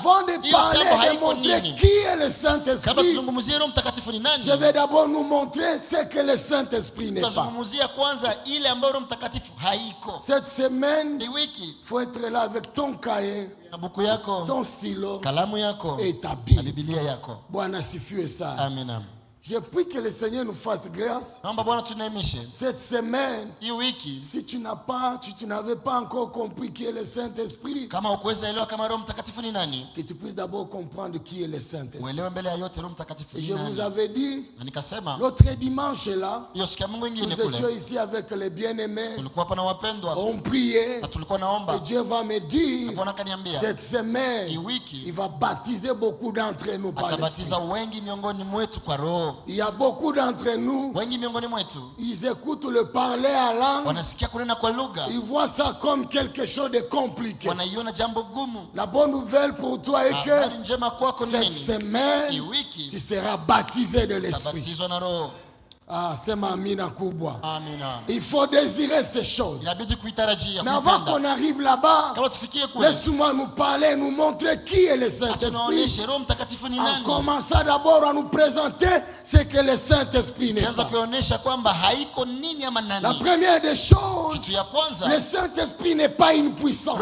Avant de parler et de montrer qui est le Saint-Esprit, je vais d'abord nous montrer ce que le Saint-Esprit n'est pas. Cette semaine, il faut être là avec ton cahier, ton stylo et ta Bible. Bwana sifiwe sana. Amen. Je prie que le Seigneur nous fasse grâce. Cette semaine, si tu n'avais pas encore compris qui est le Saint-Esprit, que tu puisses d'abord comprendre qui est le Saint-Esprit. Et je vous avais dit, l'autre dimanche là, nous étions ici avec les bien-aimés, on priait, et Dieu va me dire, cette semaine, il va baptiser beaucoup d'entre nous par l'Esprit. Il y a beaucoup d'entre nous, ils écoutent le parler à langue, ils voient ça comme quelque chose de compliqué. La bonne nouvelle pour toi est que cette semaine, tu seras baptisé de l'Esprit. Ah, c'est ma mina kubwa. Il faut désirer ces choses. Mais avant qu'on arrive là-bas, laisse-moi nous parler, nous montrer qui est le Saint-Esprit. En commençant d'abord à nous présenter ce que le Saint-Esprit n'est pas. La première des choses, le Saint-Esprit n'est pas une puissance.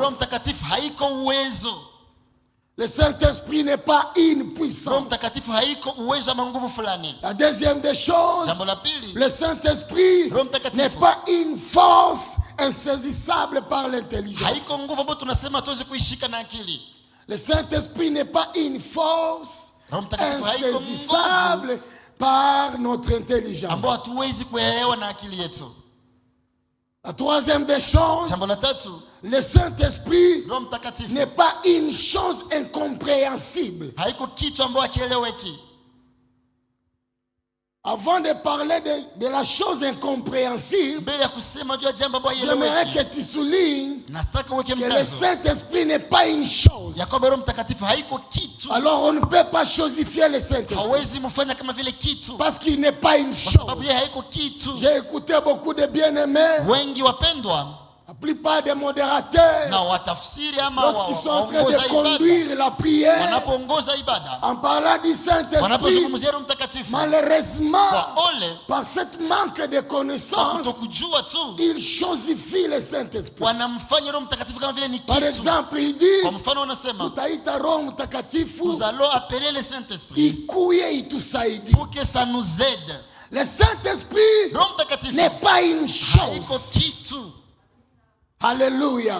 Le Saint-Esprit n'est pas une puissance. La deuxième des choses, le Saint-Esprit n'est pas une force insaisissable par l'intelligence. Le Saint-Esprit n'est pas une force insaisissable par notre intelligence. La troisième des choses, le Saint-Esprit n'est pas une chose incompréhensible. Avant de parler de la chose incompréhensible, j'aimerais que tu soulignes que le Saint-Esprit n'est pas une chose. Alors on ne peut pas chosifier le Saint-Esprit parce qu'il n'est pas une chose. J'ai écouté beaucoup de bien-aimés. La plupart des modérateurs, lorsqu'ils sont en train de conduire la prière, en parlant du Saint-Esprit, malheureusement, par cette manque de connaissance, ils chosifient le Saint-Esprit. Par exemple, il dit, tutaita Roho Mtakatifu, ikuye itusaidie. Pour que ça nous aide. Le Saint-Esprit n'est pas une chose. Alléluia.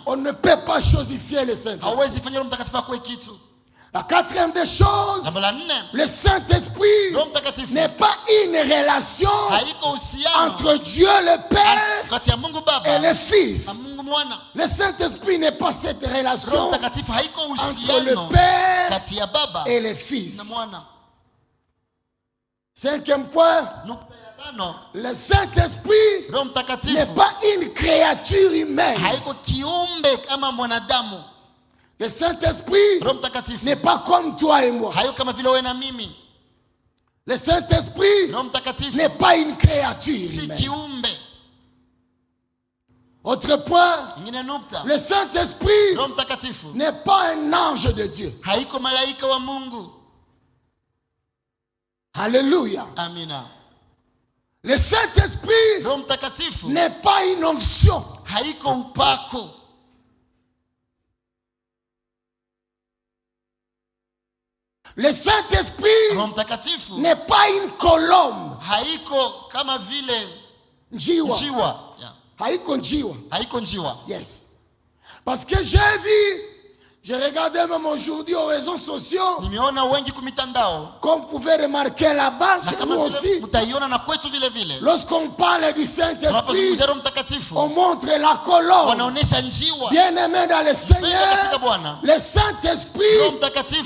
On ne peut pas chosifier le Saint-Esprit. La quatrième des choses, le Saint-Esprit n'est pas une relation entre Dieu le Père et le Fils. Le Saint-Esprit n'est pas cette relation entre le Père et le Fils. Cinquième point, le Saint-Esprit n'est pas une créature humaine. Le Saint-Esprit n'est pas comme toi et moi. Le Saint-Esprit n'est pas une créature humaine. Autre point, le Saint-Esprit n'est pas un ange de Dieu. Alléluia. Le Saint-Esprit n'est pas une onction. Le Saint-Esprit n'est pas une colombe. Njiwa. Haiko njiwa. Yes. Parce que j'ai regardé même aujourd'hui aux réseaux sociaux, comme vous pouvez remarquer là-bas, chez nous aussi, lorsqu'on parle du Saint-Esprit, on montre la colombe. Bien-aimé dans le Seigneur, le Saint-Esprit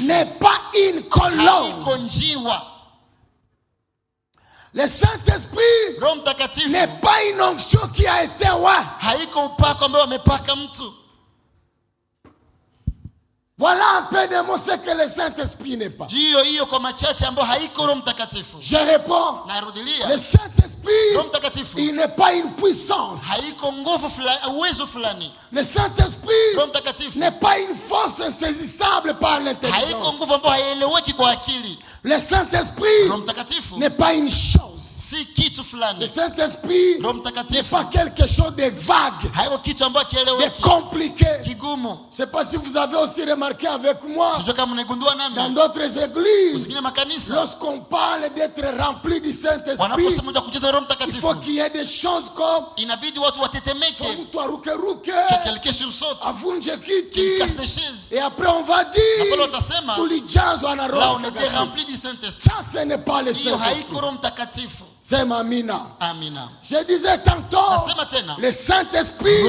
n'est pas une colombe. Le Saint-Esprit n'est pas une onction qui a été Voilà un peu de mots ce que le Saint-Esprit n'est pas. Je réponds. Le Saint-Esprit Saint-Esprit, il n'est pas une puissance. Le Saint-Esprit n'est pas une force insaisissable par l'intelligence. Le Saint-Esprit n'est pas une chose. Le Saint-Esprit n'est pas quelque chose de vague, de compliqué. Je ne sais pas si vous avez aussi remarqué avec moi, dans d'autres églises, lorsqu'on parle d'être rempli du Saint-Esprit, il faut qu'il y ait des choses comme et après on va dire là on était rempli du Saint-Esprit. Ça, ce n'est pas le Saint-Esprit. C'est Amina. Je disais tantôt, le Saint-Esprit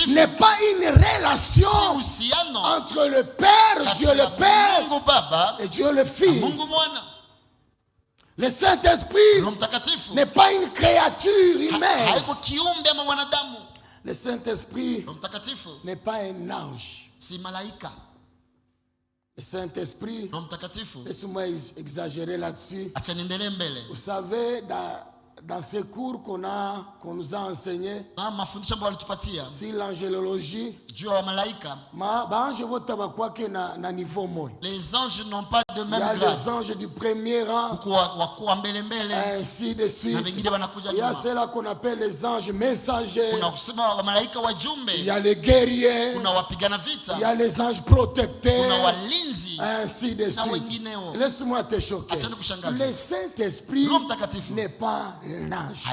n'est pas une relation entre le Père, Dieu le Père, et Dieu le Fils. Le Saint-Esprit n'est pas une créature humaine. Le Saint-Esprit n'est pas un ange. Le Saint-Esprit, laisse-moi exagérer là-dessus. Vous savez, dans ces cours qu'on nous a enseignés, sur l'angélologie, les anges n'ont pas de même grâce. Il y a les anges du premier rang, ainsi de suite. Il y a ceux-là qu'on appelle les anges messagers. Il y a les guerriers. Il y a les anges protecteurs, ainsi de suite. Laisse-moi te choquer. Le Saint-Esprit n'est pas l'ange.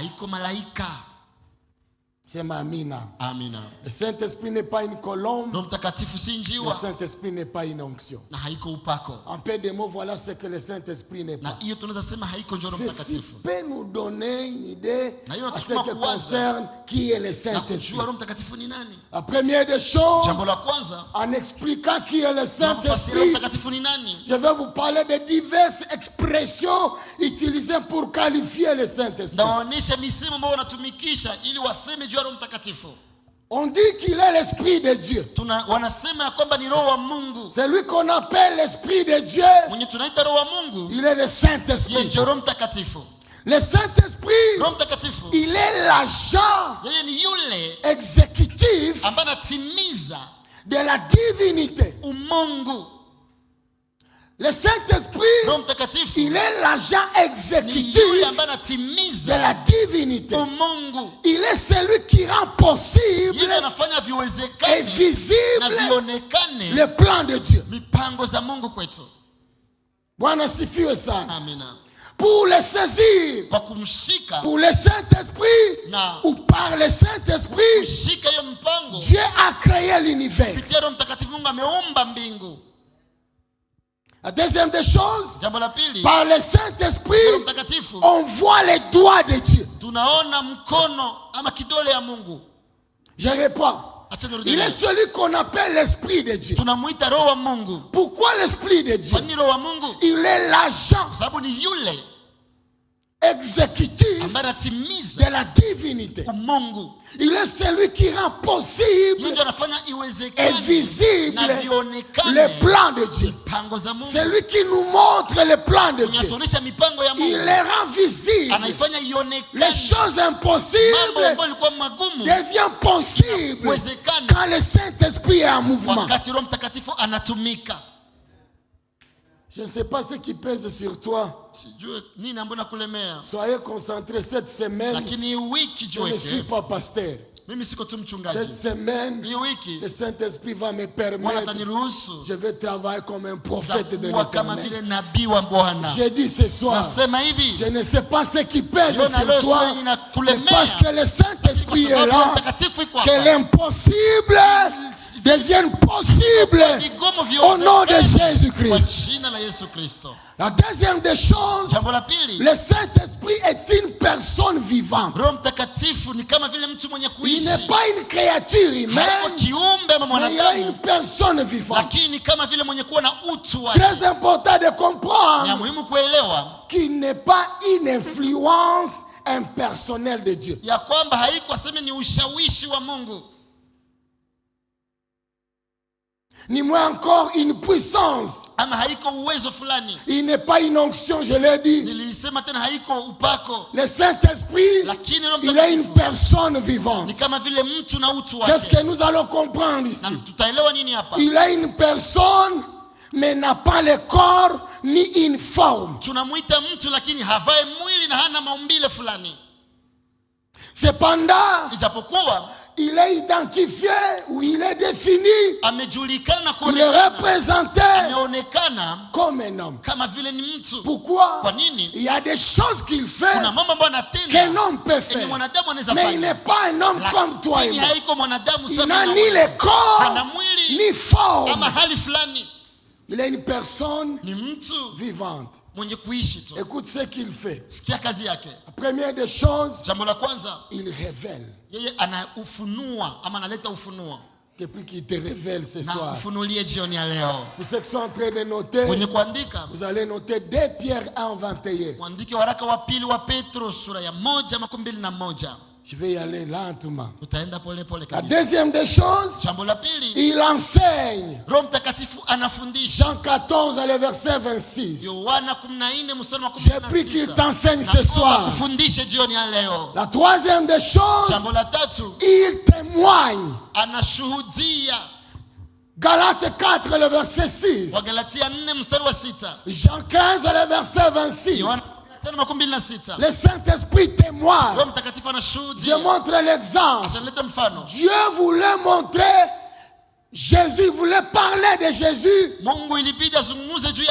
C'est Amina. Le Saint-Esprit n'est pas une colombe. Le Saint-Esprit n'est pas une onction. En peu de mots, voilà ce que le Saint-Esprit n'est pas. Ceci peut nous donner une idée à ce qui concerne qui est le Saint-Esprit. La première des choses, en expliquant qui est le Saint-Esprit, je vais vous parler de diverses expressions utilisées pour qualifier le Saint-Esprit. On dit qu'il est l'Esprit de Dieu. C'est lui qu'on appelle l'Esprit de Dieu. Il est le Saint-Esprit. Le Saint-Esprit, il est l'agent exécutif de la divinité. Le Saint-Esprit, il est l'agent exécutif de la divinité. Il est celui qui rend possible et visible le plan de Dieu. Bwana sifiwe sana. Pour le saisir, pour le Saint-Esprit, ou par le Saint-Esprit, Dieu a créé l'univers. La deuxième des choses, par le Saint-Esprit, on voit les doigts de Dieu. Je réponds. Il est celui qu'on appelle l'Esprit de Dieu. Pourquoi l'Esprit de Dieu? Il est l'agent exécutif de la divinité. Il est celui qui rend possible et visible le plan de Dieu. C'est lui qui nous montre le plan de Dieu. Il les rend visibles. Les choses impossibles deviennent possibles quand le Saint-Esprit est en mouvement. Je ne sais pas ce qui pèse sur toi. Soyez concentrés cette semaine. Je ne suis pas pasteur. Cette semaine, le Saint-Esprit va me permettre. Je vais travailler comme un prophète de l'Éternel. J'ai dit ce soir, je ne sais pas ce qui pèse sur toi, mais parce que le Saint-Esprit est là, que l'impossible devienne possible au nom de Jésus-Christ. La deuxième des choses, le Saint-Esprit est une personne vivante. Il n'est pas une créature humaine, mais il est une personne vivante. Très important de comprendre qu'il n'est pas une influence impersonnelle de Dieu. ni moins encore une puissance. Il n'est pas une onction, je l'ai dit. Le Saint-Esprit, il est une personne vivante. Qu'est-ce que nous allons comprendre ici? Il est une personne, mais n'a pas le corps ni une forme. Cependant, il est identifié ou il est défini, il est représenté comme un homme. Pourquoi? Il y a des choses qu'il fait qu'un homme peut faire, mais il n'est pas un homme comme toi et moi. Il n'a ni le corps ni forme. Il est une personne vivante. Écoute ce qu'il fait. La première des choses, il révèle. Depuis qu'il te révèle ce soir. Pour ceux qui sont en train de noter, vous allez noter 2 Pierre 1:21. Je vais y aller lentement. La deuxième des choses, il enseigne. Jean 14, le verset 26. J'ai pris qu'il t'enseigne ce soir. La troisième des choses, il témoigne. Galates 4, le verset 6. Jean 15, le verset 26. Le Saint-Esprit témoigne. Je montre l'exemple. Dieu voulait montrer, Jésus voulait parler de Jésus.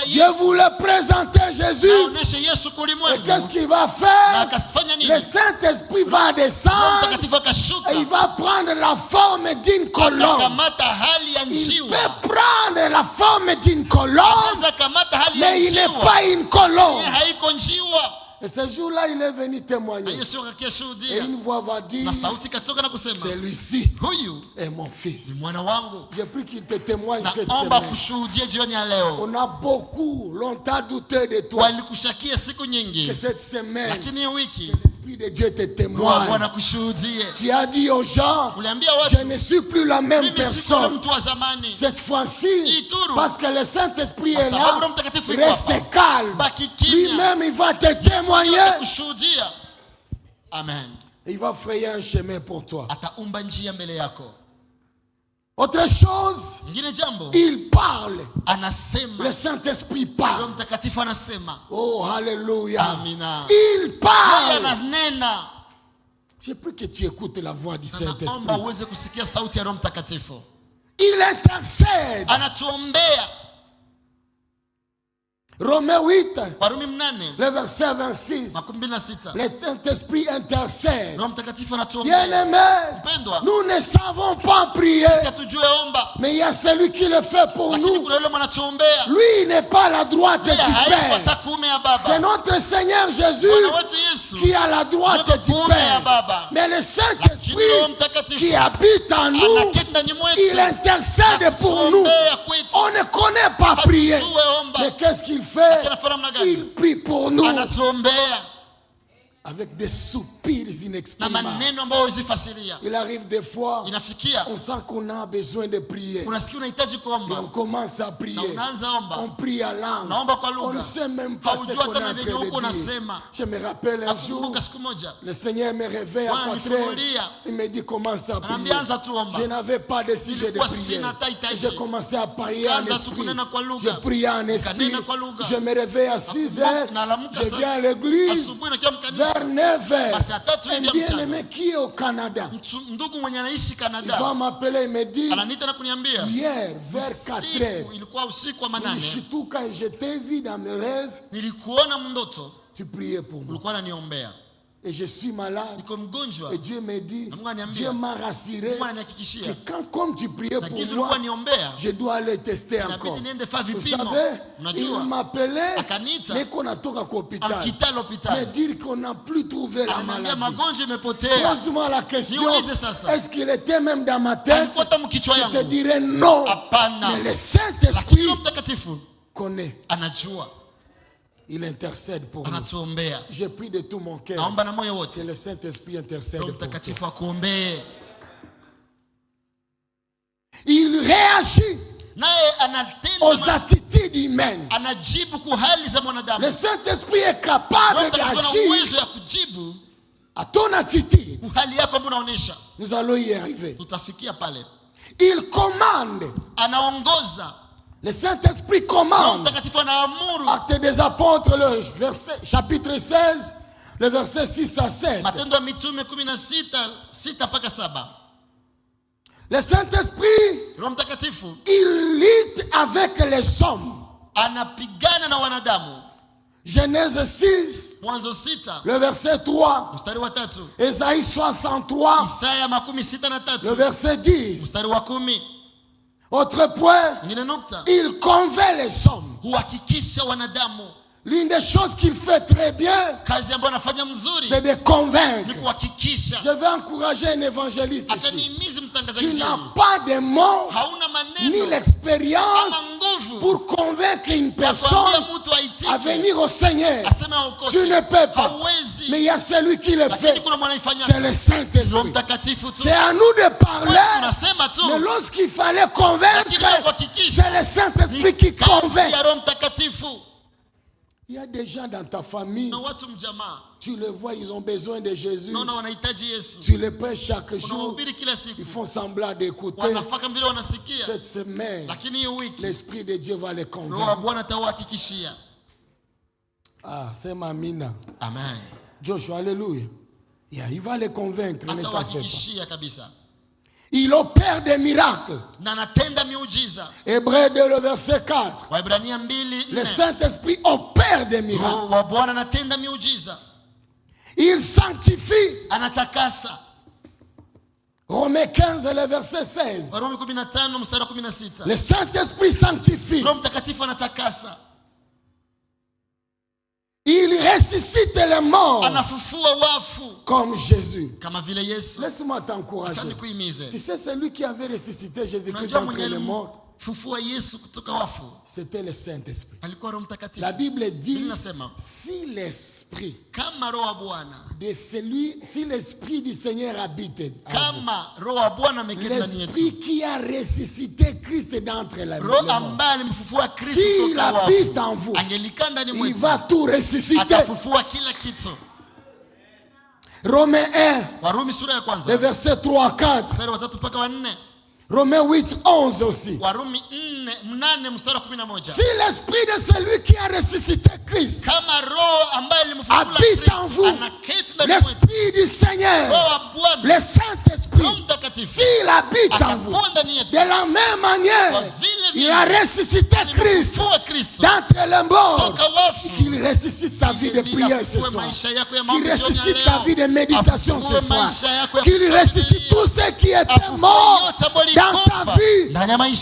Dieu voulait présenter Jésus. Et qu'est-ce qu'il va faire? Le Saint-Esprit va descendre et il va prendre la forme d'une colombe. Il peut prendre la forme d'une colombe, mais il n'est pas une colombe. Et ce jour-là, il est venu témoigner. Et une voix va dire, celui-ci est mon fils. J'ai pris qu'il te témoigne cette semaine. On a beaucoup longtemps douté de toi. Que cette semaine, l'Esprit de Dieu te témoigne. Tu as dit aux gens, je ne suis plus la même personne. Cette fois-ci, parce que le Saint-Esprit est là, reste calme. Lui-même, il va te témoigner. Amen. Et il va frayer un chemin pour toi. Autre chose, il parle. Le Saint-Esprit parle. Oh, alléluia. Il parle. J'ai pris que tu écoutes la voix du Saint-Esprit. Il intercède. Romains 8, le verset 26. Le Saint-Esprit intercède. Bien-aimé, nous ne savons pas prier, mais il y a celui qui le fait pour nous. Lui, il n'est pas à la droite du Père. C'est notre Seigneur Jésus qui est à la droite du Père. Mais le Saint-Esprit qui habite en nous, il intercède pour nous. On ne connaît pas prier. Mais qu'est-ce qu'il fait? Il prie pour nous avec des soupirs inexprimables. Il arrive des fois, on sent qu'on a besoin de prier. Et on commence à prier. On prie à langue. On ne sait même pas ce qu'on est en train de dire. Je me rappelle un jour, le Seigneur me réveille à 4 heures. Il me dit commence à prier. Je n'avais pas de sujet de prière. J'ai commencé à prier en esprit. Je priais en esprit. Je me réveille à 6 heures. Je viens à l'église. Vers 9 heures, un bien-aimé qui est au Canada, il va m'appeler et me dire, hier vers 4 heures, Nilishtuka et je t'ai vu dans mes rêves, tu priais pour moi. Et je suis malade. Et Dieu me dit, Dieu m'a rassuré que quand comme tu priais pour moi, je dois aller tester encore. Vous savez, il m'appelait, mais qu'on a tout à l'hôpital. Me dire qu'on n'a plus trouvé la maladie. Pose-moi la question, est-ce qu'il était même dans ma tête? Je te dirais non. Mais le Saint-Esprit connaît. Il intercède pour nous. Je prie de tout mon cœur que le Saint-Esprit intercède pour toi. Il réagit aux attitudes humaines. Le Saint-Esprit est capable d'agir à ton attitude. Nous allons y arriver. Il commande. Le Saint-Esprit commande. Actes des Apôtres, le chapitre 16, le verset 6 à 7. Le Saint-Esprit, il lutte avec les hommes. Genèse 6, le verset 3. Ésaïe 63, le verset 10. Autre point, il convainc les hommes. L'une des choses qu'il fait très bien, c'est de convaincre. Je vais encourager un évangéliste ici. Tu n'as pas de mots ni l'expérience pour convaincre une personne à venir au Seigneur. Tu ne peux pas. Mais il y a celui qui le fait. C'est le Saint-Esprit. C'est à nous de parler. Mais lorsqu'il fallait convaincre, c'est le Saint-Esprit qui convainc. Il y a des gens dans ta famille, tu le vois, ils ont besoin de Jésus. Tu les prêches chaque jour, ils font semblant d'écouter. Cette semaine, l'Esprit de Dieu va les convaincre. Ah, c'est Mamina. Amen. Joshua, alléluia. Il va les convaincre. Il opère des miracles. Hébreux 2, le verset 4. Le Saint-Esprit opère des miracles. Il sanctifie. Romains 15, le verset 16. Le Saint-Esprit sanctifie. Il ressuscite les morts comme Jésus. Laisse-moi t'encourager. Tu sais, celui qui avait ressuscité Jésus-Christ d'entre les morts, c'était le Saint-Esprit. La Bible dit, si l'Esprit de celui, si l'Esprit du Seigneur habite, l'Esprit qui a ressuscité Christ d'entre les morts, s'il habite en vous, il va tout ressusciter. Romains 1, le verset 3 à 4. Romains 8, 11 aussi. Si l'esprit de celui qui a ressuscité Christ habite en vous, l'esprit du Seigneur, le Saint-Esprit, s'il habite en vous, de la même manière, il a ressuscité Christ d'entre les morts, qu'il ressuscite ta vie de prière ce soir, qu'il ressuscite ta vie de méditation ce soir, qu'il ressuscite tous ceux qui étaient morts dans ta vie,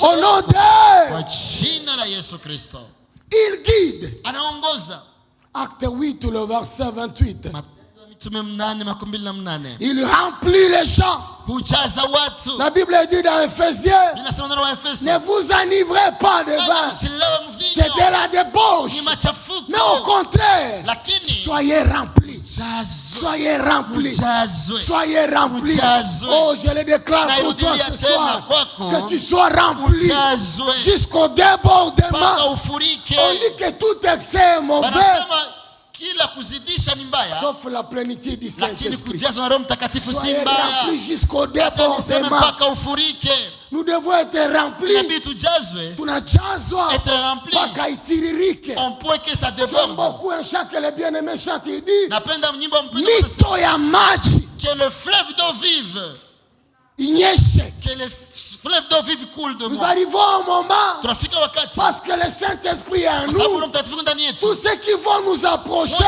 au nom de il guide. Acte 8, le verset 28. Il remplit les gens. La Bible dit dans Ephésiens, ne vous enivrez pas de vin, c'est de la débauche, mais au contraire, soyez remplis. Soyez remplis. Soyez remplis. Oh, je le déclare pour toi ce soir, que tu sois rempli jusqu'au débordement. On dit que tout excès est mauvais, sauf la plénitude du Saint-Esprit. Soyez remplis jusqu'au débordement. Nous devons être remplis. Tunajazwa mpaka itiririke. J'aime beaucoup un chant que les bien-aimés chantent. Il dit, mito ya maji, que le fleuve d'eau vive, que le fleuve d'eau vive coule de moi. Nous arrivons au moment, parce que le Saint-Esprit est en nous, tous ceux qui vont nous approcher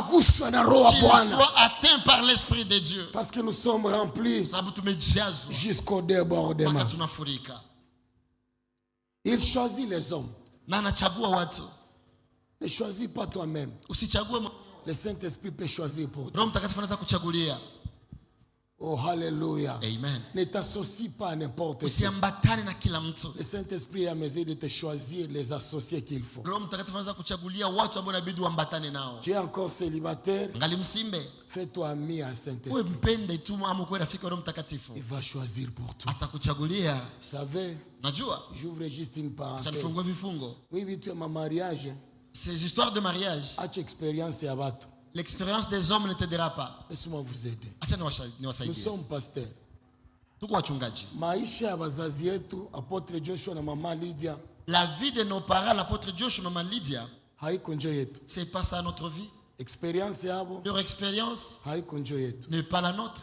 qu'ils soient atteints par l'Esprit de Dieu, parce que nous sommes remplis jusqu'au débordement. Il choisit les hommes. Ne choisis pas toi-même. Le Saint-Esprit peut choisir pour toi. Oh, hallelujah. Amen. Ne t'associe pas à n'importe qui. Usiambatane na kila mtu. Le Saint-Esprit a mesure de te choisir les associés qu'il faut. Roho Mtakatifu anaweza kuchagulia watu ambao inabidi uambatane nao. Tu es encore célibataire? Ngali msimbe. Fais-toi ami à Saint-Esprit. Wewe mpende tu ama kwa rafiki wa Roho Mtakatifu. Il va choisir pour toi. Atakuchagulia. Vous savez? Najua. J'ouvre juste une parenthèse. Chanifungua vifungo. Oui, tu es ma mariage. Ces histoires de mariage. Acha expérience ya watu. L'expérience des hommes ne t'aidera pas. Laisse-moi vous aider. Acha niwasaidie. Nous sommes pasteurs. Tuko wachungaji. Maisha ya wazazi yetu, Apôtre Joshua na Mama Lydia. La vie de nos parents, l'apôtre Joshua et Maman Lydia, Haiko njo yetu. c'est pas ça notre vie. Expérience yabo. Leur expérience Haiko njo yetu. n'est pas la nôtre.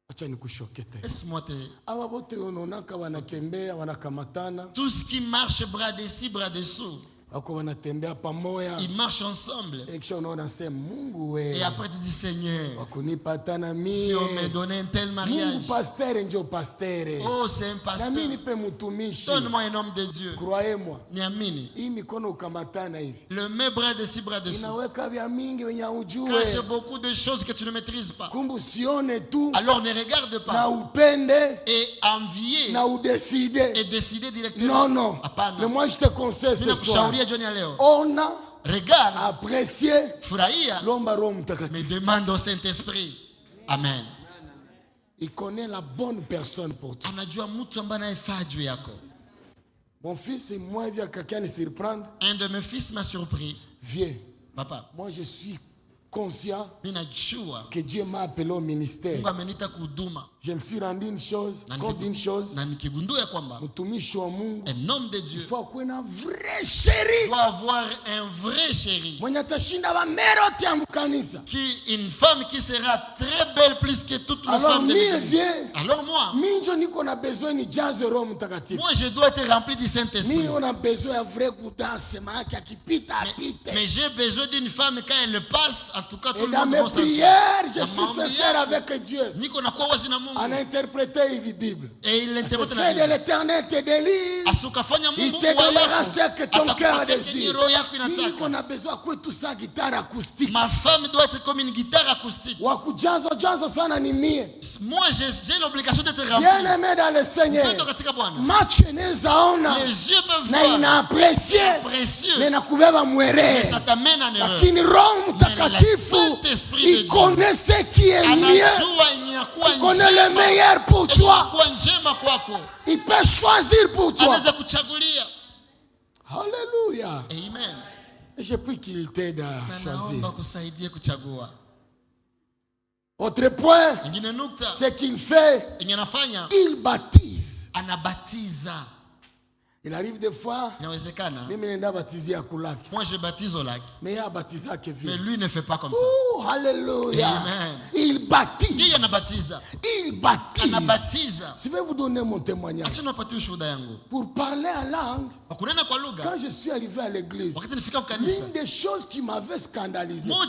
Acha nikushoke tena. Laisse-moi te... Hawa wote wanaonaka wanatembea, wanakamatana. Tout ce qui marche bras dessus, bras dessous, Wako wanatembea pamoja. ils marchent ensemble. Kisha unaona sema Mungu we. Et après tu dis Seigneur, Wakunipatana mimi. si on me donnait un tel mariage. Mungu pasteur njo pasteur. Oh, c'est un Na pasteur. mimi nipe mtumishi. Donne-moi un homme de Dieu. Croyez-moi. Niamini. Hii mikono ukamatana hivi. Le main bras dessus, bras dessous. Inaweka vya mingi wenye ujue. Cache beaucoup de choses que tu ne maîtrises pas. Kumbu sione tu. Alors ne regarde Na pas. upende. Et envier. Na udeside. Et décider directement. Non. Mais moi je te conseille ce soir. Ona, regarde, apprécier, furahia, l'omba Roho Mtakatifu. mais demande au Saint-Esprit. Amen. Il connaît la bonne personne pour toi. Anajua mtu ambaye anayefaa juu yako. Mon fils, moi, il vient quelqu'un me surprendre. Un de mes fils m'a surpris. Viens. Papa, moi je suis conscient ninajua que Dieu m'a appelé au ministère. Mungu amenita kuhuduma. Je me suis rendu une chose, compte une chose. Na nikigundua ya kwamba mtumishi wa Mungu, un homme de Dieu, il faut avoir un vrai chéri. Doit avoir un vrai chéri. Mwenye atashinda ba merote ya mkanisa. Une femme qui sera très belle plus que toutes les femmes de l'église. Alors moi, minjo niko na besoin ni jaze Roho Mtakatifu. Moi je dois être rempli du Saint-Esprit. Mimi on a besoin ya vrai kudanse maana akipita apite. Mais j'ai besoin d'une femme quand elle passe, en tout cas tout le monde va sentir. Je suis sincère avec Dieu. Niko na kwa wazi na Mungu. On a interprété la Bible. Et il interprète la Bible. De l'Éternel te délivre. Il te donnera ce que ton cœur désire. On a besoin de tout ça guitare acoustique. Ma femme doit être comme une guitare acoustique. Wakujaza sana ni mie. Moi j'ai l'obligation d'être rempli. Bien aimé dans le Seigneur. Macho nezaona. Les yeux peuvent voir. Na inaapprécier. Mais nakubeba mwere. Ça t'amène en erreur. Lakini Roho Mtakatifu il connaît ce qui est mieux. Il connaît le meilleur pour toi. Il peut choisir pour toi. Alléluia. Amen. Et je prie qu'il t'aide à choisir. Autre point, c'est qu'il fait, il baptise. Il arrive des fois, moi je baptise au lac. Mais lui ne fait pas comme ça. Oh, alléluia. Amen. Il baptise. Il baptise. Je vais vous donner mon témoignage. Pour parler en langue, quand je suis arrivé à l'église, l'une des choses qui m'avait scandalisé, c'est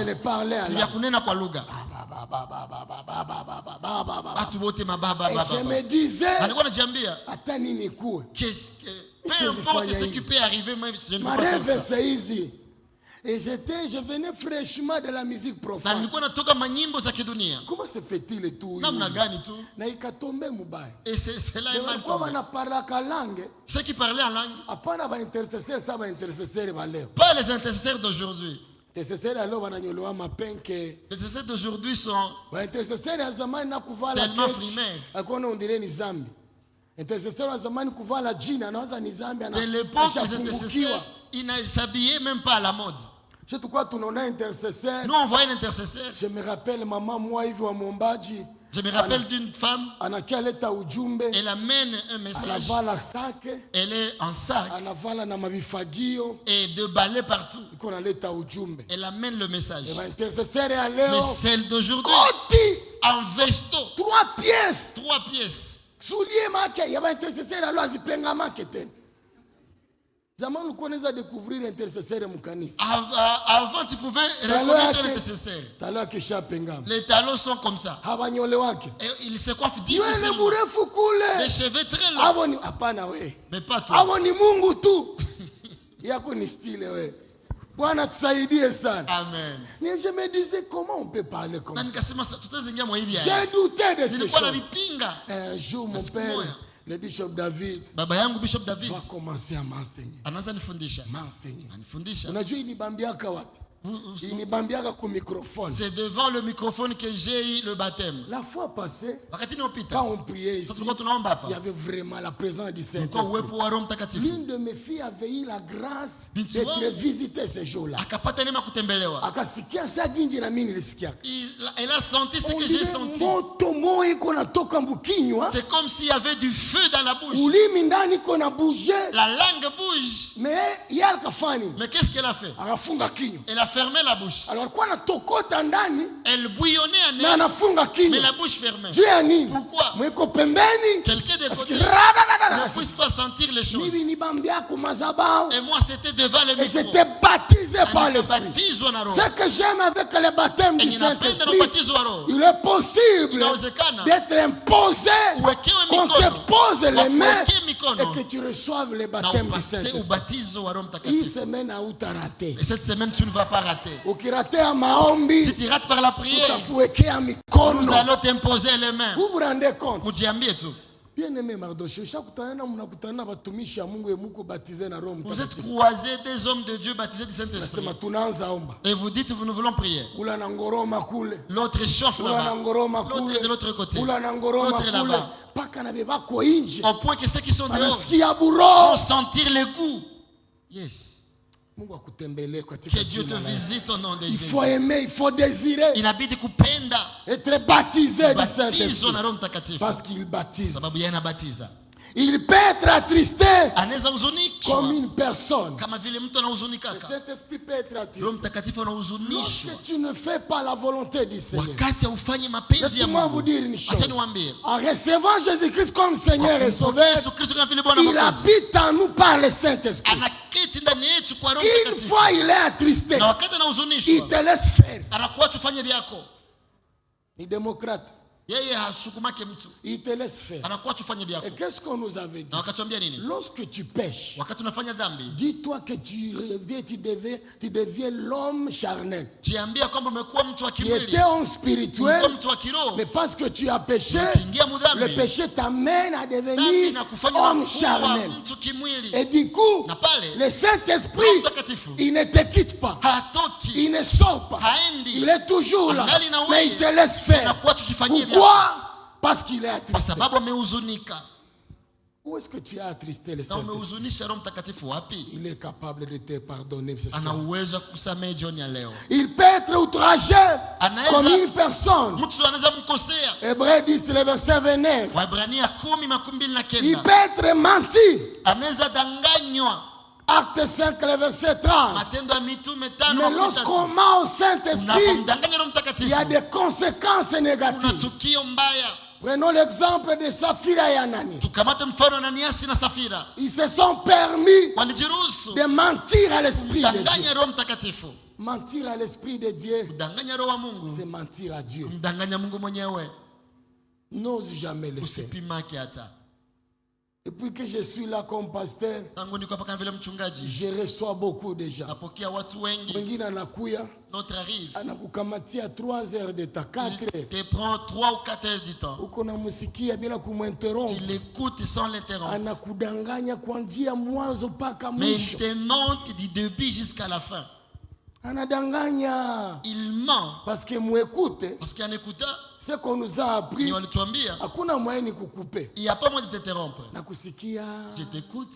de parler en langue. Et je me disais, attends, qu'est-ce que peu importe ce qui peut arriver, même si je ne peux pas faire ça. Et je venais fraîchement de la musique profane. Comment se fait-il tout? Et c'est là mal tombé. Ceux qui parlaient en langue, pas les intercesseurs d'aujourd'hui. Les intercesseurs d'aujourd'hui sont tellement primaires. De l'époque, les intercesseurs, ils ne s'habillaient même pas à la mode. Nous, on voit un intercesseur. Je me rappelle maman moi hivi wa Mombaji. Je me rappelle d'une femme. Elle amène un message. Elle est en sac. Et de balais partout. Elle amène le message. Mais celle d'aujourd'hui, en vesto. 3 pièces. 3 pièces. Avant, tu pouvais reconnaître l'intercesseur. Les talons sont comme ça. Et ils se coiffent difficilement. Des cheveux très longs. Mais pas toi. Bwana tusaidie sana. Amen. Je me disais comment on peut parler comme ça. J'ai douté de ces choses. Un jour mon père, le bishop David, baba yangu Bishop David va commencer à m'enseigner. Anaanza nifundisha. Anifundisha. Unajua inibambiaka wapi? C'est devant le microphone que j'ai eu le baptême. La fois passée, quand on priait ici, il y avait vraiment la présence du Saint-Esprit. L'une de mes filles avait eu la grâce d'être visitée ce jour-là. Elle a senti ce que j'ai senti. C'est comme s'il y avait du feu dans la bouche. La langue bouge. Mais qu'est-ce qu'elle a fait? Elle a fermé la bouche. Alors elle bouillonnait mais la bouche fermée. Pourquoi? Quelqu'un de côté ne puisse pas sentir les choses. Et moi c'était devant le micro. J'étais baptisé par l'Esprit. Ce que j'aime avec le baptême du Saint-Esprit, il est possible d'être imposé, qu'on te pose les mains et que tu reçoives le baptême du Saint-Esprit. Une semaine à raté. Et cette semaine tu ne vas pas rater. Si tu rates par la prière, nous allons t'imposer les mains. Vous vous rendez compte? Bien-aimé Mardoché, vous êtes croisés des hommes de Dieu baptisés du Saint-Esprit. Et vous dites, nous voulons prier. L'autre chauffe là-bas. L'autre est de l'autre côté. L'autre est là-bas. Au point que ceux qui sont dehors vont sentir le goût. Yes. Que Dieu te visite au nom de Jésus. Il faut aimer, il faut désirer. Inabidi kupenda. Être baptisé du Saint-Esprit. Parce qu'il baptise. Il peut être attristé comme une personne. Le Saint-Esprit peut être attristé. Lorsque tu ne fais pas la volonté du Seigneur. Laissez-moi vous dire une chose. En recevant Jésus-Christ comme Seigneur et Sauveur, il habite en nous par le Saint-Esprit. Une fois il est attristé, il te laisse faire. Il est démocrate. Il te laisse faire. Et qu'est-ce qu'on nous avait dit? Lorsque tu pêches, dis-toi que tu deviens l'homme charnel. Tu étais homme spirituel, mais parce que tu as péché, le péché t'amène à devenir homme charnel. Et du coup, le Saint-Esprit, il ne te quitte pas. Il ne sort pas. Il est toujours là. Mais il te laisse faire. Pourquoi? Parce qu'il est attristé. Où est-ce que tu as attristé le Saint-Esprit? Il est capable de te pardonner ce soir. Il peut être outragé comme une personne. Hébreux 10, le verset 29. Il peut être menti. Acte 5, le verset 30. Mais lorsqu'on ment au Saint-Esprit, il y a des conséquences négatives. Prenons l'exemple de Saphira et Anani. Ils se sont permis de mentir à l'Esprit de Dieu. Mentir à l'Esprit de Dieu, c'est mentir à Dieu. N'ose jamais le faire. Depuis que je suis là comme pasteur, je reçois beaucoup de gens. Wengine anakuya, anakukamatia 3 heures de temps, 4 heures. Il te prend 3 ou 4 heures du temps. Uko namusikia bila kumuinterrompre. Tu l'écoutes sans l'interrompre. Anakudanganya kuanzia mwanzo mpaka mwisho. Mais il te ment du début jusqu'à la fin. Anadanganya. Il ment. Parce que muécoute. Parce qu'en écoutant, ce qu'on nous a appris, hakuna moyen ni kukupe. Il n'y a pas moyen de t'interrompre. Nakusikia. Je t'écoute.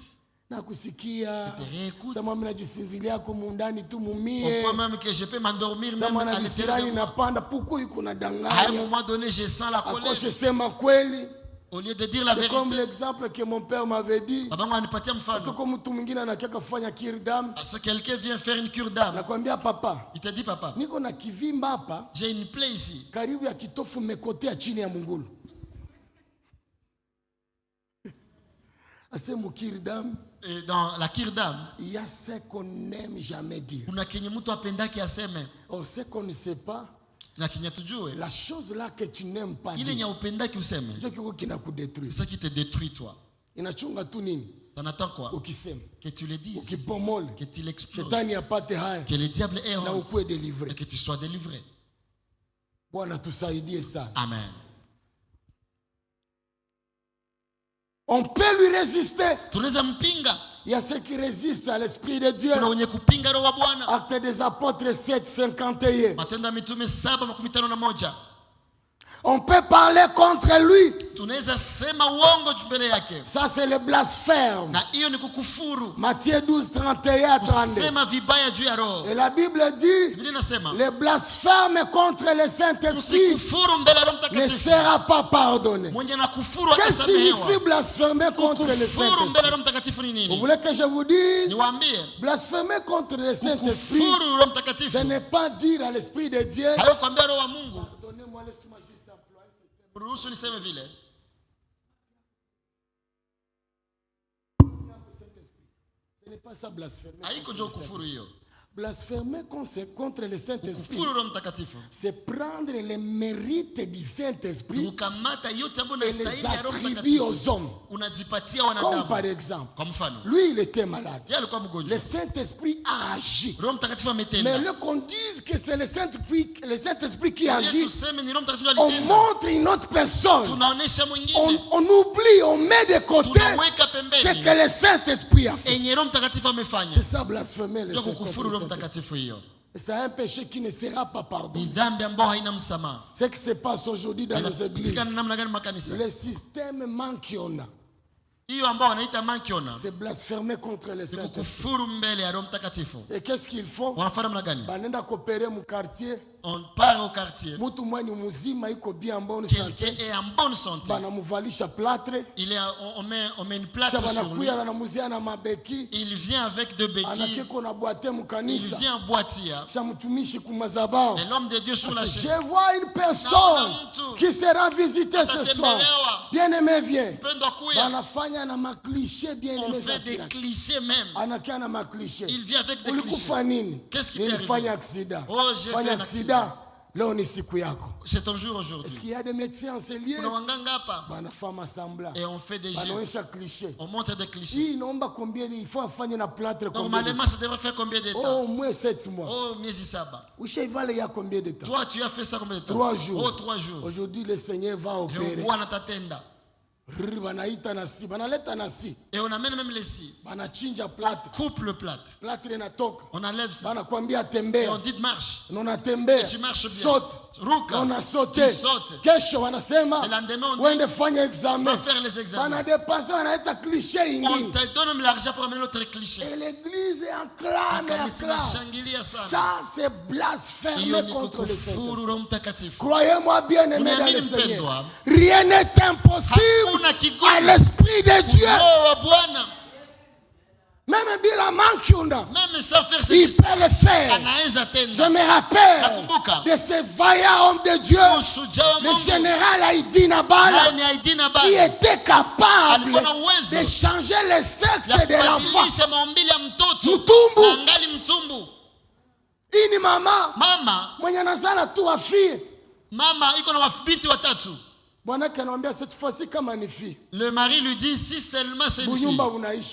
Nakusikia. Je te réécoute. Sama mnajisinzilia kwa mundani tu mumie. Au point même que je peux m'endormir même à l'intérieur de moi. À un moment donné, je sens la colère. Au lieu de dire la vérité, comme l'exemple que mon père m'avait dit. Parce que quelqu'un vient faire une cure d'âme. Il te dit, papa, j'ai une plaie ici. Et dans la cure d'âme, il y a ce qu'on n'aime jamais dire. Or, ce qu'on ne sait pas, la chose là que tu n'aimes pas dire, c'est ça qui te détruit toi. Inachunga tu nini? T'attends quoi? Que tu le dises. Que tu l'exploses. Que le diable ait honte. Et que tu sois délivré. Amen. On peut lui résister. Il y a ceux qui résistent à l'Esprit de Dieu. Actes des Apôtres 7, 51. On peut parler contre lui. Ça c'est le blasphème. Matthieu 12, 31 à 32. Et la Bible dit, le blasphème contre le Saint-Esprit ne sera pas pardonné. Qu'est-ce qui signifie blasphémer contre le Saint-Esprit? Vous voulez que je vous dise? Blasphémer contre le Saint-Esprit, ce n'est pas dire à l'Esprit de Dieu, donnez-moi, laisse-moi juste employer ce terme. Ce n'est pas ça blasphémer. Blasphémer contre le Saint-Esprit, c'est prendre les mérites du Saint-Esprit et les attribuer aux hommes. Comme par exemple, lui il était malade. Le Saint-Esprit a agi. Mais le qu'on dise que c'est le Saint-Esprit qui agit, on montre une autre personne. On oublie, on met de côté ce que le Saint-Esprit a fait. C'est ça blasphémer le Saint-Esprit. Et c'est un péché qui ne sera pas pardonné. Ce qui se passe aujourd'hui dans nos églises, le système manquiona, c'est blasphémer contre le Saint-Esprit. Et qu'est-ce qu'ils font? On part au quartier. Quelqu'un est en bonne santé. On met une plâtre sur lui. Il vient avec deux béquilles. Il vient en boîtier. Et l'homme de Dieu sur la chaise. Je vois une personne qui sera visitée ce soir. Bien-aimé, viens. On fait des clichés même. Il vient avec des clichés. Qu'est-ce qu'il fait? Oh, j'ai fait un accident. C'est ton jour aujourd'hui. Est-ce qu'il y a des médecins en ce lieu? Et on fait des jeux. On montre des clichés. Normalement, ça devrait faire combien de temps? Au moins 7 mois. Oh, miezi saba. Il y a combien de temps? Toi, tu as fait ça combien de temps? 3 jours. Oh, 3 jours. Aujourd'hui, le Seigneur va opérer. Et on amène même les scies. Coupe le plâtre. On enlève ça. Et on dit marche. Et tu marches bien. Saute. On a sauté. Tu sautes. Le lendemain on dit va faire les examens. On te donne même l'argent pour amener l'autre cliché. Et l'église acclame. Ça c'est blasphémer contre le Saint-Esprit. Croyez-moi bien aimé dans le Seigneur, rien n'est impossible à l'Esprit de Dieu. Même sans faire ce il peut le faire. Je me rappelle de ce vaillant homme de Dieu, le général Haïdi Nabala, qui était capable de changer le sexe de l'enfant. Mutumbu. Ini mama mwenye nazala tu wa fille. Mama iko na binti watatu. Cette fois-ci, comme une fille. Le mari lui dit si seulement c'est une fille,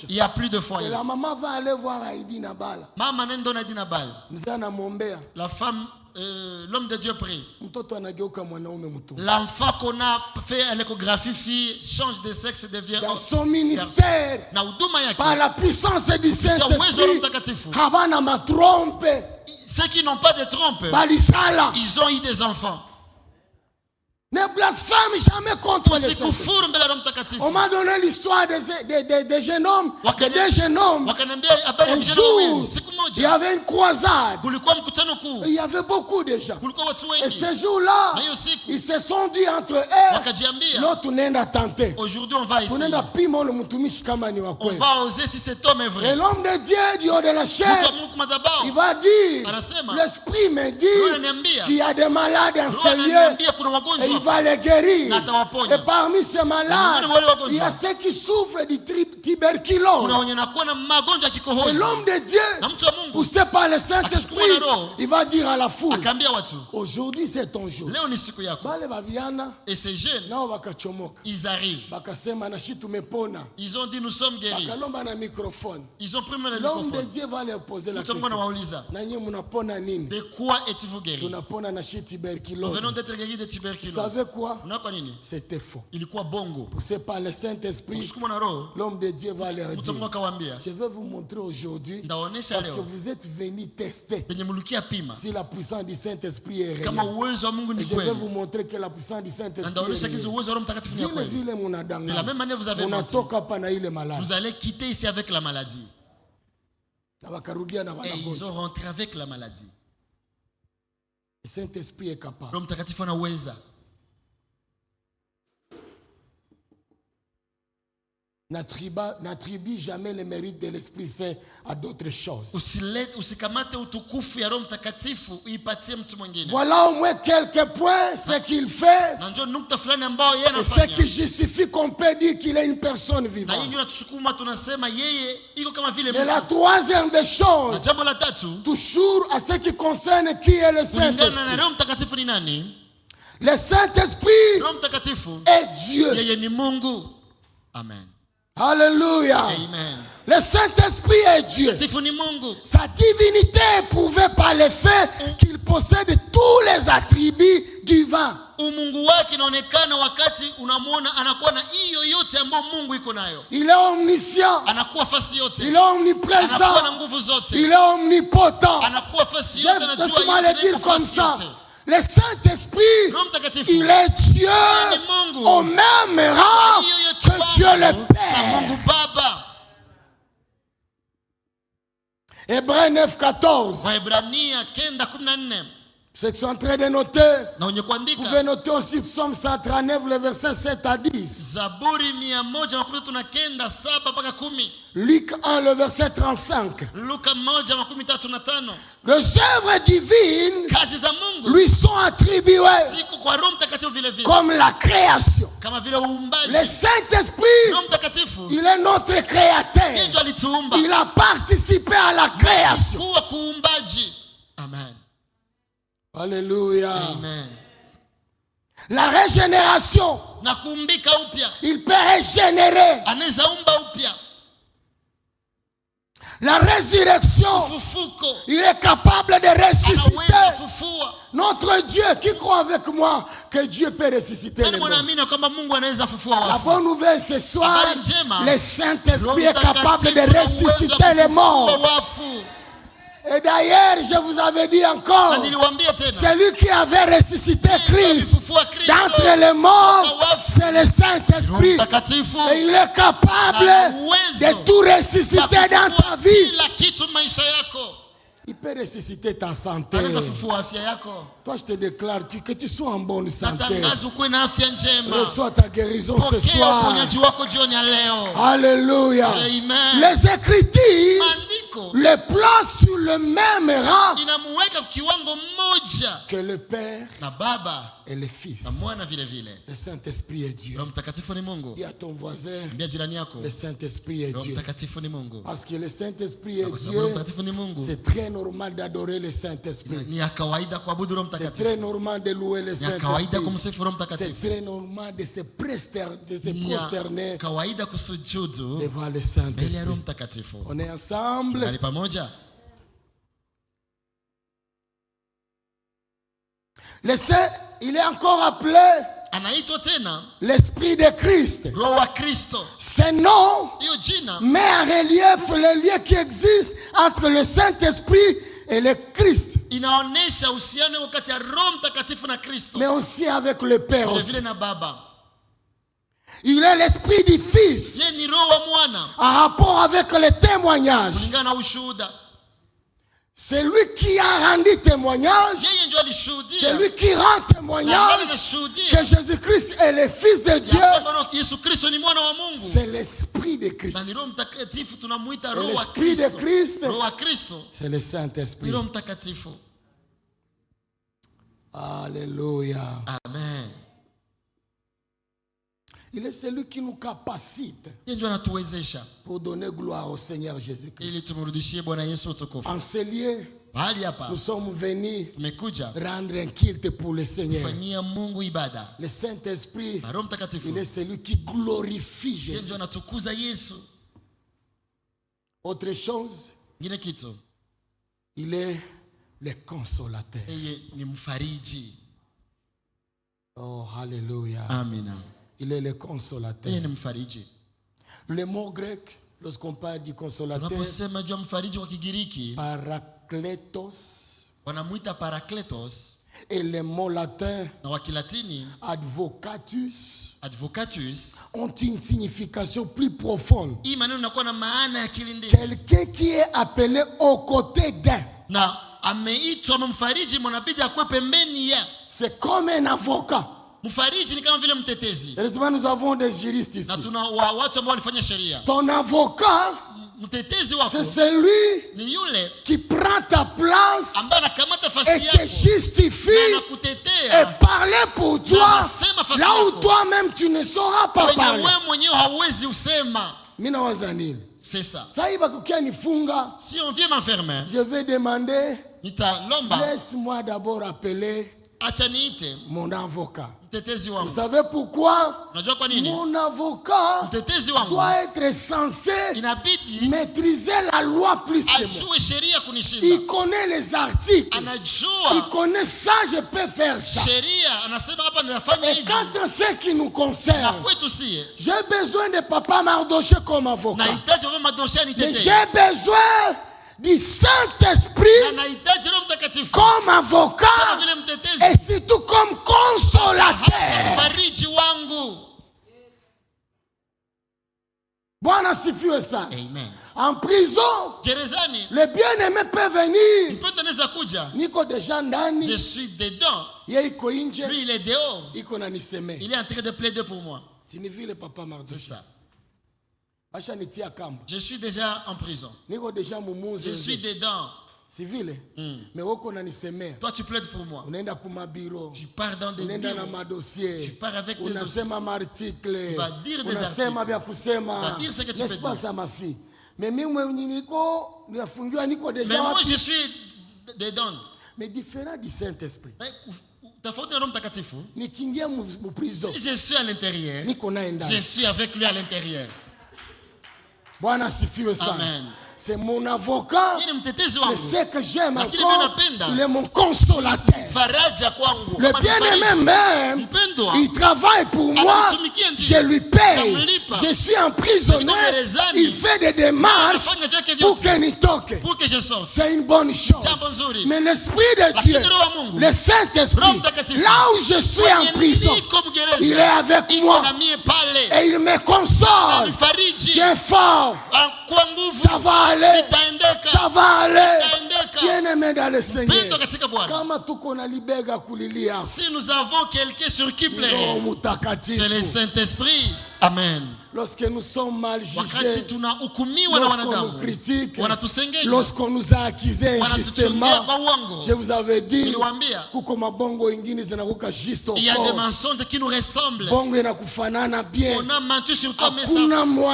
il n'y a plus de foyer. Et la maman va aller voir Haïdi Nabala. Maman nendo na Nabala. La femme, l'homme de Dieu prie. L'enfant qu'on a fait l'échographie fille change de sexe et devient dans son ministère. Par la puissance du Saint-Esprit. Ceux qui n'ont pas de trompe, ils ont eu des enfants. Ne blasphème jamais contre le Saint-Esprit. On m'a donné l'histoire des jeunes hommes, de deux jeunes hommes. Un jour, il y avait une croisade. Il y avait beaucoup de gens. Et ce jour-là, ils se sont dit entre eux, l'autre n'est pas tenté. Aujourd'hui, on va essayer. On va oser si cet homme est vrai. Et l'homme de Dieu, du haut de la chair, il va dire, l'Esprit me dit qu'il y a des malades en ce lieu. Il va les guérir. Et parmi ces malades, il y a ceux qui souffrent de tuberculose. Et l'homme de Dieu, poussé par le Saint-Esprit, il va dire à la foule, aujourd'hui c'est ton jour. Et ces jeunes, ils arrivent. Ils ont dit nous sommes guéris. Ils ont pris le l'homme microphone. de Dieu va leur poser la question. De quoi êtes-vous guéri? Nous venons d'être guéris de tuberculose. Vous savez quoi? C'était faux. Poussé par le Saint-Esprit, l'homme de Dieu va leur dire, je vais vous montrer aujourd'hui, parce que vous êtes venus tester si la puissance du Saint-Esprit est réelle. Et je vais vous montrer que la puissance du Saint-Esprit est réelle. De la même manière, vous avez menti. Vous allez quitter ici avec la maladie. Et ils ont rentré avec la maladie. Le Saint-Esprit est capable. N'attribue jamais le mérite de l'Esprit Saint à d'autres choses. Voilà au moins quelques points, ce qu'il fait, et ce qui justifie qu'on peut dire qu'il est une personne vivante. Et la troisième des choses, toujours à ce qui concerne qui est le Saint-Esprit. Le Saint-Esprit est Dieu. Amen. Alléluia. Amen. Le Saint-Esprit est Dieu. Sa divinité est prouvée par le fait qu'il possède tous les attributs divins. Il est omniscient. Il est omniprésent. Il est omnipotent. Laisse-moi le dire comme ça. Le Saint-Esprit, il est Dieu au même rang que Dieu le Père. Hébreux 9:14. Ceux qui sont en train de noter, vous pouvez noter aussi Psaume 139, le verset 7 à 10. Luc 1, le verset 35. Les œuvres divines lui sont attribuées comme la création. Le Saint-Esprit, il est notre créateur. Il a participé à la création. Amen. Alléluia. Amen. La régénération, il peut régénérer. La résurrection, il est capable de ressusciter. Notre Dieu, qui croit avec moi que Dieu peut ressusciter les morts. La bonne nouvelle ce soir, le Saint-Esprit est capable de ressusciter les morts. Et d'ailleurs, je vous avais dit encore, celui qui avait ressuscité Christ d'entre les morts, c'est le Saint-Esprit. Et il est capable de tout ressusciter dans ta vie. Il peut ressusciter ta santé. Toi, je te déclare que tu sois en bonne santé. Reçois ta guérison ce soir. Alléluia. Les Écritures le placent sur le même rang que le Père et le Fils. Le Saint-Esprit est Dieu. Dis à ton voisin, le Saint-Esprit est Dieu. Parce que le Saint-Esprit est Dieu, c'est très normal d'adorer le Saint-Esprit. C'est très normal de louer le Saint-Esprit. C'est très normal de se prosterner devant le Saint-Esprit. On est ensemble. Le Saint, il est encore appelé l'Esprit de Christ. Ce nom met en relief le lien qui existe entre le Saint-Esprit et le Christ. Mais aussi avec le Père aussi. Il est l'Esprit du Fils en rapport avec le témoignage. C'est lui qui a rendu témoignage. C'est lui qui rend témoignage que Jésus-Christ est le Fils de Dieu. C'est l'Esprit de Christ. Et l'Esprit de Christ, c'est le Saint-Esprit. Alléluia. Amen. Il est celui qui nous capacite pour donner gloire au Seigneur Jésus-Christ. En ces lieux, nous sommes venus rendre un culte pour le Seigneur. Le Saint-Esprit, il est celui qui glorifie Jésus. Autre chose, il est le consolateur. Oh, alléluia. Amen. Il est le consolateur. Le mot grec, lorsqu'on parle du consolateur, parakletos, et le mot latin, advocatus, ont une signification plus profonde. Quelqu'un qui est appelé aux côtés d'un. C'est comme un avocat. Heureusement, nous avons des juristes ici. Ton avocat, c'est celui qui prend ta place et te justifie et parler pour toi là où toi-même tu ne sauras pas parler. C'est ça. Si on vient m'enfermer, je vais demander, laisse-moi d'abord appeler mon avocat. Vous savez pourquoi? Mon avocat doit être censé maîtriser la loi plus que moi. Il connaît les articles. Il connaît ça, je peux faire ça. Et quand on sait qui nous concerne, j'ai besoin de Papa Mardoché comme avocat. Mais j'ai besoin du Saint-Esprit comme avocat et surtout comme consolateur. Bwana sifiwe sana. En prison, le bien-aimé peut venir. Niko déjà ndani. Je suis dedans. Lui il est dehors. Il est en train de plaider pour moi. C'est ça. Je suis déjà en prison. Je suis dedans. Toi tu plaides pour moi. Tu pars dans des bureaux. Tu pars avec des dossiers. Tu vas dire des articles. Tu vas dire ce que tu peux dire. Mais moi je suis dedans. Mais différent du Saint-Esprit. Si je suis à l'intérieur, je suis avec lui à l'intérieur. Amen. C'est mon avocat. Mais c'est que j'aime encore. Il est mon consolateur. Le bien-aimé même, il travaille pour moi. Je lui paye. Je suis emprisonné. Il fait des démarches pour que je sorte. C'est une bonne chose. Mais l'Esprit de Dieu, le Saint-Esprit, là où je suis en prison, il est avec moi. Et il me console. Tu es fort. Ça va aller. Ça va aller. Bien-aimé dans le Seigneur. Si nous avons quelqu'un sur qui pleurer, c'est le Saint-Esprit. Amen. Lorsque nous sommes mal jugés, lorsqu'on nous critique, lorsqu'on nous a accusés injustement, je vous avais dit, il y a des mensonges qui nous ressemblent. On a menti sur toi, mais ça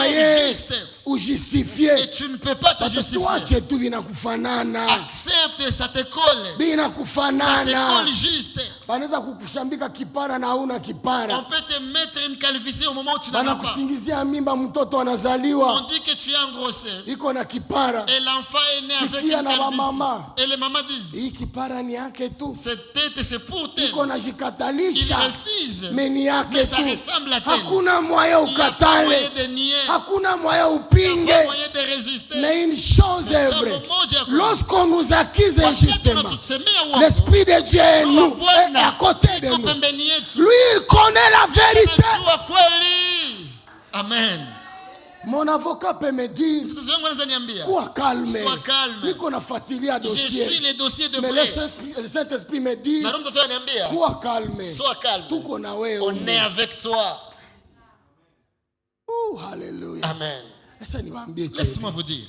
existe. Ou justifier. Et tu ne peux pas te justifier. Accepte, ça te colle. Ça te colle juste. On peut te mettre une calvitie au moment où tu n'en as pas. On dit que tu es engrossé. Et l'enfant est né avec une calvitie. Et les mamans disent, cette tête c'est pour toi. Il refuse. Mais ça ressemble à toi. Il n'y a pas moyen de nier. Moyen de résister. Mais une chose est vraie. Lorsqu'on nous accuse injustement, l'Esprit de Dieu est nous, est à côté de nous. Lui, il connaît la vérité. Amen. Mon avocat peut me dire, quoi calme. Sois calme. Je suis les dossiers de mais près. le Saint-Esprit me dit, quoi calme. Sois calme. On est avec toi. Oh, alléluia. Amen. Laisse-moi vous dire.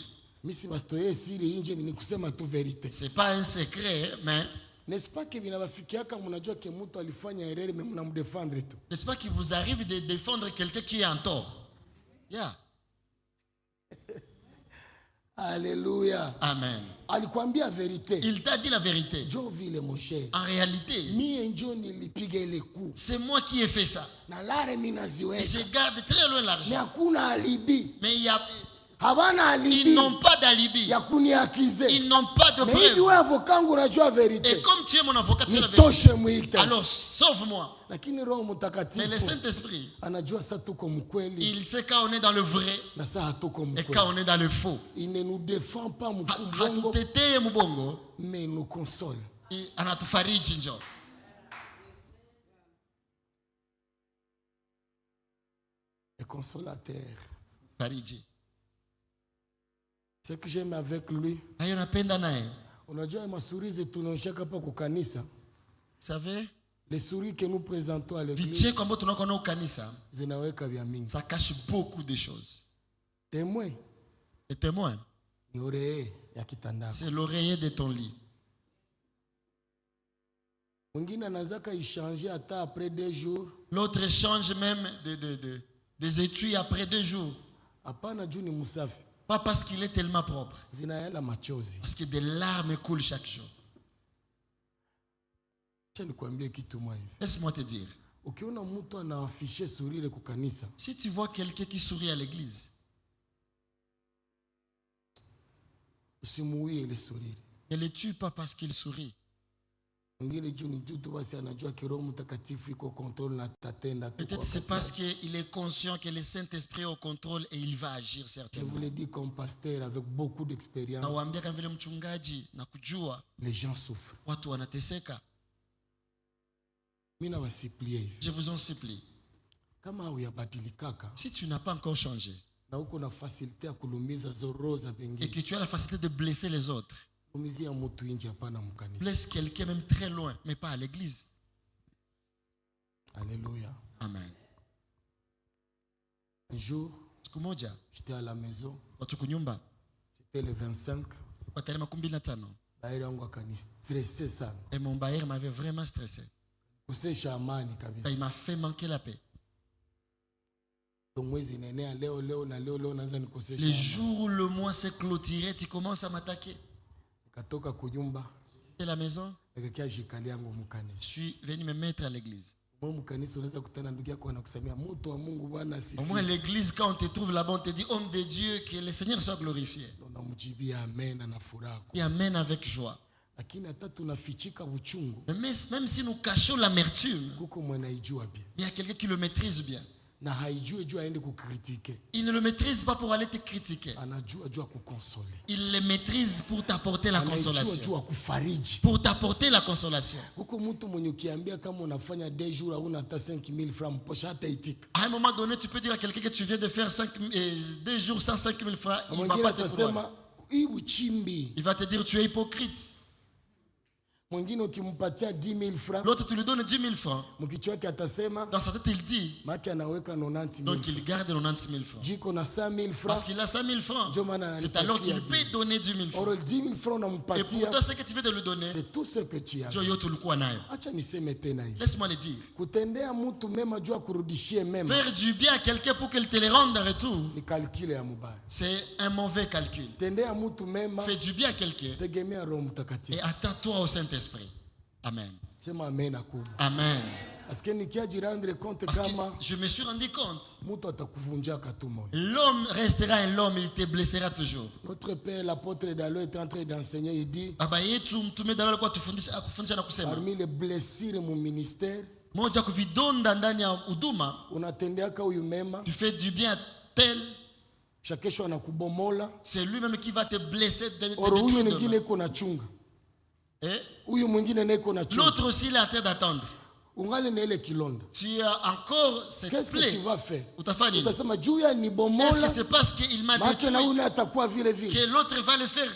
C'est pas un secret, mais N'est-ce pas que vinabafikiaka mnajua ke mtu alifanya erreur mais mnamdefendre tu? N'est-ce pas qu'il vous arrive de défendre quelqu'un qui est en tort? Yeah. Alléluia. Amen. Alikwambia vérité. Il t'a dit la vérité. Joe vile mon cher. En réalité, c'est moi qui ai fait ça. Je garde très loin l'argent. Mais ils n'ont pas d'alibi. Ils n'ont pas de preuve. Et comme tu es mon avocat, tu es la vérité. Alors sauve-moi. Mais le Saint-Esprit, il sait quand on est dans le vrai et quand on est dans le faux. Il ne nous défend pas, mais il nous console. Le consolateur. Ce que j'aime avec lui, on a déjà ma souris et tout, on chaka pas kukanisa. Vous savez, les souris que nous présentons à l'église, ça cache beaucoup de choses. Témoin. Le témoin, c'est l'oreiller de ton lit. L'autre change même des étuis après 2 jours. Pas parce qu'il est tellement propre. Parce que des larmes coulent chaque jour. Laisse-moi te dire. Si tu vois quelqu'un qui sourit à l'église, ne le tue pas parce qu'il sourit. Peut-être c'est parce qu'il est conscient que le Saint-Esprit est au contrôle et il va agir certainement. Je vous l'ai dit comme pasteur avec beaucoup d'expérience. Les gens souffrent. Je vous en supplie. Si tu n'as pas encore changé et que tu as la facilité de blesser les autres, blesse quelqu'un même très loin, mais pas à l'église. Alléluia. Amen. Un jour, j'étais à la maison. C'était le 25. Et mon bailleur m'avait vraiment stressé. Il m'a fait manquer la paix. Les jours où le mois s'est clôturé, tu commences à m'attaquer. Et la maison, je suis venu me mettre à l'église. Au moins l'église, quand on te trouve là-bas, on te dit homme de Dieu, que le Seigneur soit glorifié. Et amen avec joie. Mais même si nous cachons l'amertume, il y a quelqu'un qui le maîtrise bien. Il ne le maîtrise pas pour aller te critiquer. Il le maîtrise pour t'apporter la consolation. Pour t'apporter la consolation. À un moment donné, tu peux dire à quelqu'un que tu viens de faire 2 jours sans 5 000 francs. Il ne va pas te croire. Il va te dire tu es hypocrite. L'autre, tu lui donnes 10 000 francs. Dans sa tête, il dit. Donc il garde 90 000 francs. Parce qu'il a 5 000 francs. C'est alors qu'il peut donner 10 000 francs. Et pourtant, ce que tu veux de lui donner, c'est tout ce que tu as. Laisse-moi le dire. Faire du bien à quelqu'un pour qu'il te le rende en retour, c'est un mauvais calcul. Fais du bien à quelqu'un et attends-toi au Saint-Esprit. Amen. Amen. Parce que je me suis rendu compte. L'homme restera un homme, il te blessera toujours. Notre père, l'apôtre Dalo, est en train d'enseigner. Il dit parmi les blessures de mon ministère, tu fais du bien à tel. C'est lui-même qui va te blesser. L'autre aussi il est en train d'attendre. Tu as encore cette plaie. Qu'est-ce que tu vas faire? Est-ce que c'est parce qu'il m'a détruit que l'autre va le faire?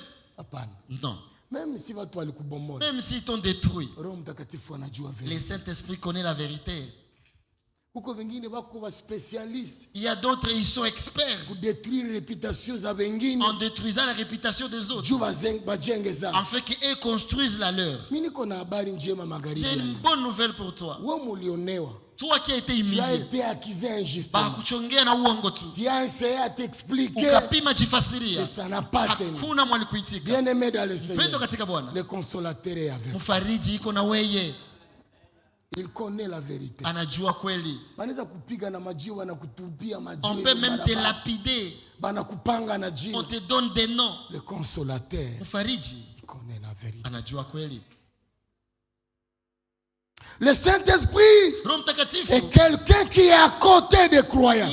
Non. Même s'ils t'ont détruit, le Saint-Esprit connaît la vérité. Il y a d'autres, ils sont experts pour détruire la réputation en détruisant la réputation des autres, en fait qu'eux construisent la leur. J'ai une bonne nouvelle pour toi. Toi qui as été humilié, tu as été accusé injustement, tu as essayé à t'expliquer, et ça n'a pas tenu. Bien aimé dans le Seigneur, le consolateur est avec toi. Il connaît la vérité. On peut même te lapider. On te donne des noms. Le consolateur, il connaît la vérité. Le Saint-Esprit est quelqu'un qui est à côté des croyants,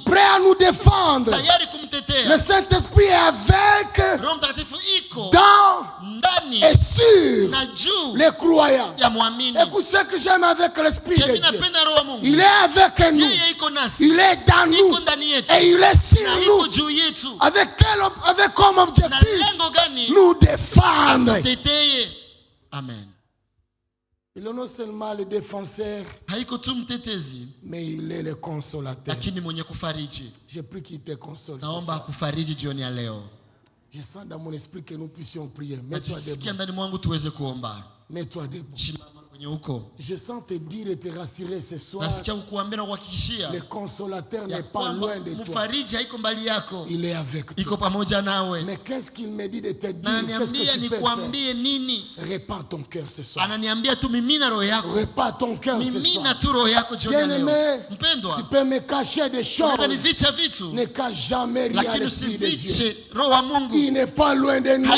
prêt à nous défendre. Le Saint-Esprit est avec, dans et sur les croyants. Écoute ce que j'aime avec l'Esprit de Dieu. Il est avec nous, il est dans nous et il est sur nous. Avec comme objectif nous défendre. Amen. Il est non seulement le défenseur, mais il est le consolateur. Je prie qu'il te console. Je sens dans mon esprit que nous puissions prier. Mets-toi debout. Mets-toi debout. Je sens te dire et te rassurer ce soir. Le consolateur n'est pas loin de toi. Il est avec toi. Mais qu'est-ce qu'il me dit de te dire? Qu'est-ce que tu peux faire? Répand ton cœur ce soir. Répand ton cœur ce soir. Bien-aimé, tu peux me cacher des choses. Ne cache jamais rien à l'Esprit de Dieu. Il n'est pas loin de nous.